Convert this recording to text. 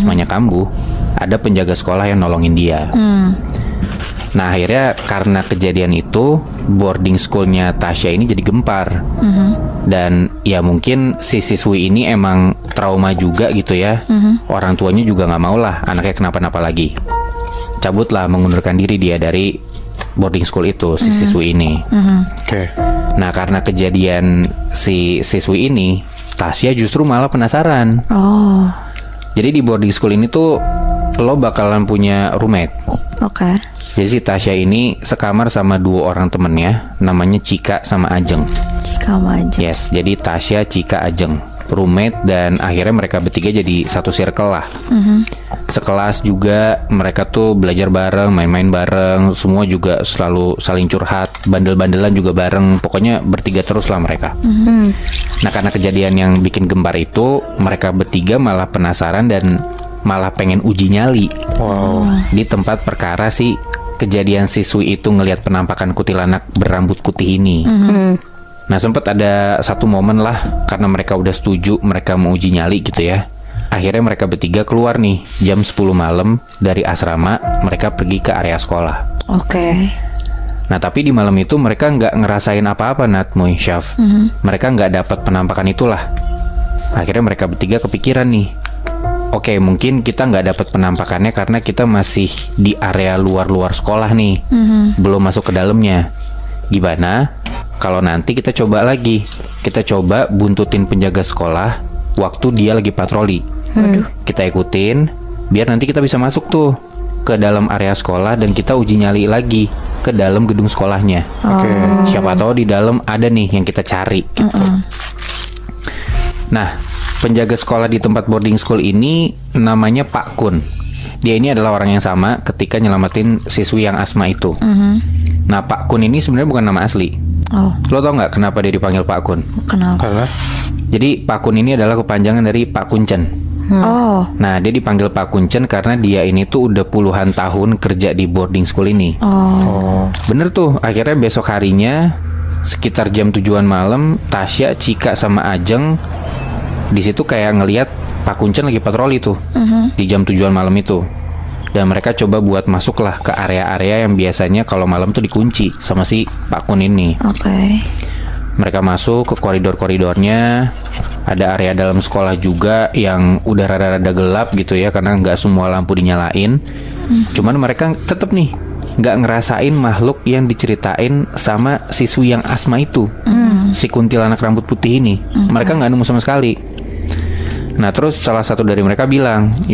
asmanya kambuh, ada penjaga sekolah yang nolongin dia. Nah akhirnya karena kejadian itu boarding schoolnya Tasya ini jadi gempar. Dan ya mungkin si siswi ini emang trauma juga gitu ya. Orang tuanya juga gak mau lah anaknya kenapa-napa lagi. Cabutlah, mengundurkan diri dia dari boarding school itu, si siswi ini. Oke. Nah karena kejadian si siswi ini, Tasya justru malah penasaran. Jadi di boarding school ini tuh lo bakalan punya roommate. Oke. Jadi si Tasya ini sekamar sama 2 orang temennya, namanya Cika sama Ajeng. Cika sama Ajeng. Yes, jadi Tasya, Cika, Ajeng, roommate, dan akhirnya mereka bertiga jadi satu circle lah. Sekelas juga, mereka tuh belajar bareng, main-main bareng, semua juga selalu saling curhat, bandel-bandelan juga bareng, pokoknya bertiga terus lah mereka. Nah karena kejadian yang bikin gempar itu, mereka bertiga malah penasaran dan malah pengen uji nyali. Di tempat perkara si kejadian siswi itu ngelihat penampakan kuntilanak berambut putih ini. Nah sempat ada satu momen lah, karena mereka udah setuju mereka mau uji nyali gitu ya. Akhirnya mereka bertiga keluar nih jam 10 malam dari asrama, mereka pergi ke area sekolah. Oke. Nah tapi di malam itu mereka nggak ngerasain apa-apa, Nat, Moy, Syaf. Mereka nggak dapat penampakan itulah. Akhirnya mereka bertiga kepikiran nih, oke, mungkin kita nggak dapat penampakannya karena kita masih di area luar-luar sekolah nih, belum masuk ke dalamnya. Gimana kalau nanti kita coba lagi, kita coba buntutin penjaga sekolah waktu dia lagi patroli. Kita ikutin, biar nanti kita bisa masuk tuh ke dalam area sekolah dan kita uji nyali lagi ke dalam gedung sekolahnya. Siapa tahu di dalam ada nih yang kita cari gitu. Nah, penjaga sekolah di tempat boarding school ini namanya Pak Kun. Dia ini adalah orang yang sama ketika nyelamatin siswi yang asma itu. Nah, Pak Kun ini sebenarnya bukan nama asli. Lo tau nggak kenapa dia dipanggil Pak Kun? Kenapa? Karena Jadi Pak Kun ini adalah kepanjangan dari Pak Kuncen. Nah, dia dipanggil Pak Kuncen karena dia ini tuh udah puluhan tahun kerja di boarding school ini. Bener tuh, akhirnya besok harinya sekitar jam 7-an malam, Tasya, Cika, sama Ajeng di situ kayak ngelihat Pak Kuncen lagi patroli tuh di jam 7-an malam itu. Dan mereka coba buat masuk lah ke area-area yang biasanya kalau malam tuh dikunci sama si Pak Kun ini. Mereka masuk ke koridor-koridornya. Ada area dalam sekolah juga yang udah rada-rada gelap gitu ya, karena nggak semua lampu dinyalain. Cuman mereka tetap nih nggak ngerasain makhluk yang diceritain sama siswi yang asma itu, si kuntilanak rambut putih ini. Mereka nggak nemu sama sekali. Nah terus salah satu dari mereka bilang,